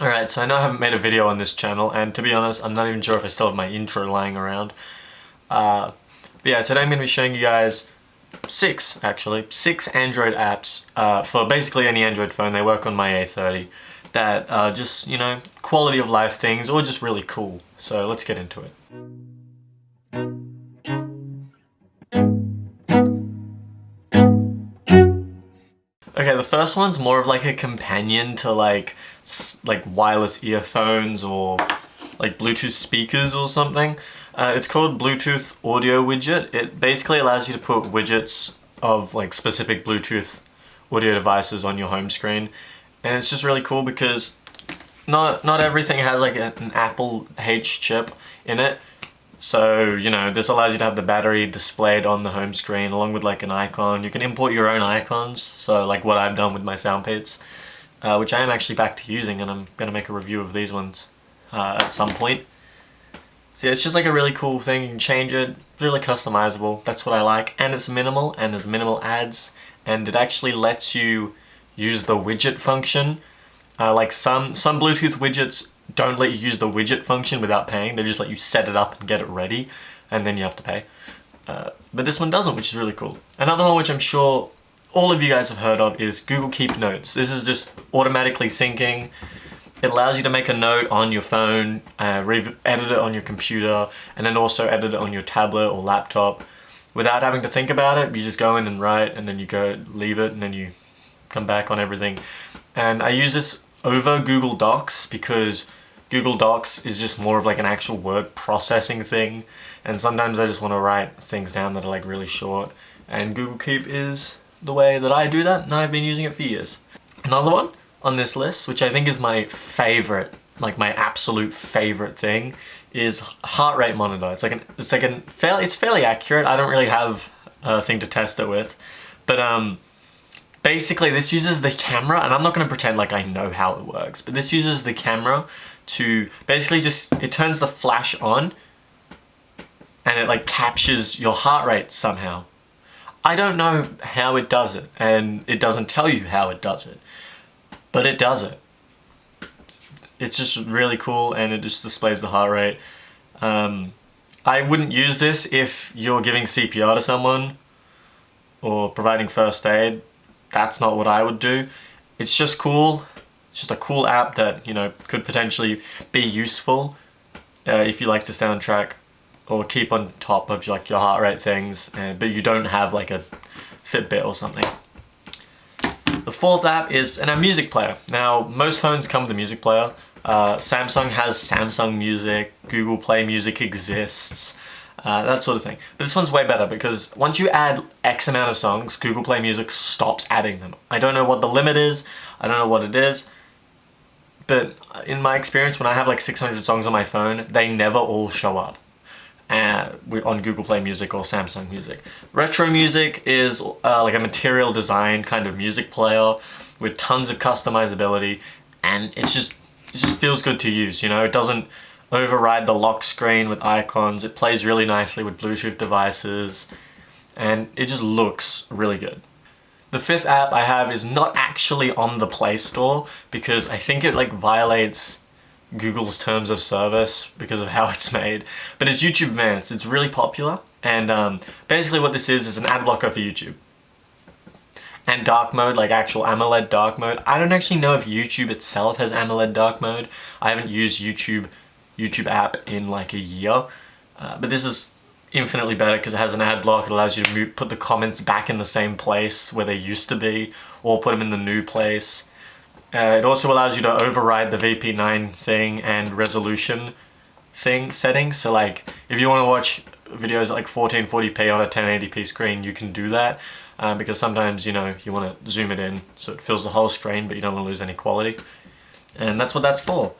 Alright, so I know I haven't made a video on this channel, and to be honest, I'm not even sure if I still have my intro lying around. But yeah, today I'm going to be showing you guys six Android apps for basically any Android phone. They work on my A30 that are just, you know, quality of life things or just really cool. So let's get into it. Okay, the first one's more of like a companion to like wireless earphones or like Bluetooth speakers or something. It's called Bluetooth Audio Widget. It basically allows you to put widgets of like specific Bluetooth audio devices on your home screen, and it's just really cool because not everything has like an Apple H chip in it. So, you know, this allows you to have the battery displayed on the home screen along with like an icon. You can import your own icons, so like what I've done with my SoundPads, which I am actually back to using, and I'm going to make a review of these ones at some point. So yeah, it's just like a really cool thing. You can change it, really customizable. That's what I like, and it's minimal, and there's minimal ads, and it actually lets you use the widget function. Like some Bluetooth widgets don't let you use the widget function without paying. They just let you set it up and get it ready, and then you have to pay. But this one doesn't, which is really cool. Another one which I'm sure all of you guys have heard of is Google Keep Notes. This is just automatically syncing. It allows you to make a note on your phone, edit it on your computer, and then also edit it on your tablet or laptop without having to think about it. You just go in and write, and then you go leave it, and then you come back on everything. And I use this over Google Docs because Google Docs is just more of like an actual word processing thing, and sometimes I just want to write things down that are like really short, and Google Keep is the way that I do that, and I've been using it for years. Another one on this list, which I think is my favorite, like my absolute favorite thing, is heart rate monitor. It's fairly accurate. I don't really have a thing to test it with, but basically this uses the camera, and I'm not going to pretend like I know how it works, but this uses the camera to basically it turns the flash on, and it like captures your heart rate somehow. I don't know how it does it, and it doesn't tell you how it does it, but it does it. It's just really cool, and it just displays the heart rate. I wouldn't use this if you're giving CPR to someone or providing first aid. That's not what I would do. It's just cool. It's just a cool app that, you know, could potentially be useful if you like to stay on track or keep on top of like your heart rate things, but you don't have like a Fitbit or something. The fourth app is a music player. Now, most phones come with a music player. Samsung has Samsung Music, Google Play Music exists, that sort of thing. But this one's way better because once you add X amount of songs, Google Play Music stops adding them. I don't know what the limit is, I don't know what it is, but in my experience, when I have like 600 songs on my phone, they never all show up on Google Play Music or Samsung Music. RetroMusic is like a material design kind of music player with tons of customizability, and it just feels good to use, you know? It doesn't override the lock screen with icons. It plays really nicely with Bluetooth devices, and it just looks really good. The fifth app I have is not actually on the Play Store because I think it like violates Google's terms of service because of how it's made, but it's YouTube Advanced. It's really popular, and basically what this is an ad blocker for YouTube. And dark mode, like actual AMOLED dark mode. I don't actually know if YouTube itself has AMOLED dark mode. I haven't used YouTube app in like a year, but this is infinitely better because it has an ad block. It allows you to put the comments back in the same place where they used to be, or put them in the new place. It also allows you to override the VP9 thing and resolution thing settings. So like if you want to watch videos at like 1440p on a 1080p screen, you can do that, because sometimes, you know, you want to zoom it in so it fills the whole screen, but you don't want to lose any quality. And that's what that's for.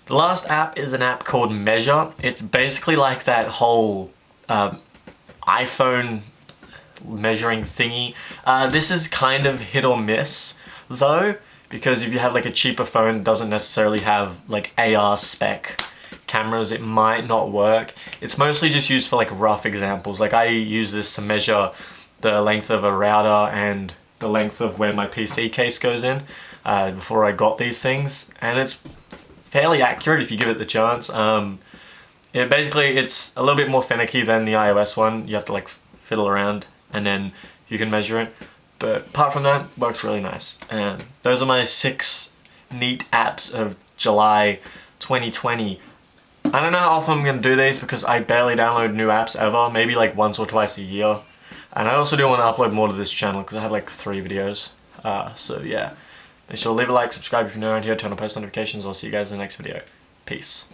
The last app is an app called Measure. It's basically like that whole iPhone measuring thingy. This is kind of hit or miss though, because if you have like a cheaper phone that doesn't necessarily have like AR spec cameras, it might not work. It's mostly just used for like rough examples. Like I use this to measure the length of a router and the length of where my PC case goes in. before I got these things, and it's fairly accurate if you give it the chance. It's a little bit more finicky than the iOS one. You have to like fiddle around and then you can measure it. But apart from that, it works really nice. And those are my 6 neat apps of July 2020. I don't know how often I'm going to do these because I barely download new apps ever, maybe like once or twice a year. And I also do want to upload more to this channel because I have like 3 videos. So yeah, make sure to leave a like, subscribe if you're new around here, turn on post notifications. I'll see you guys in the next video. Peace.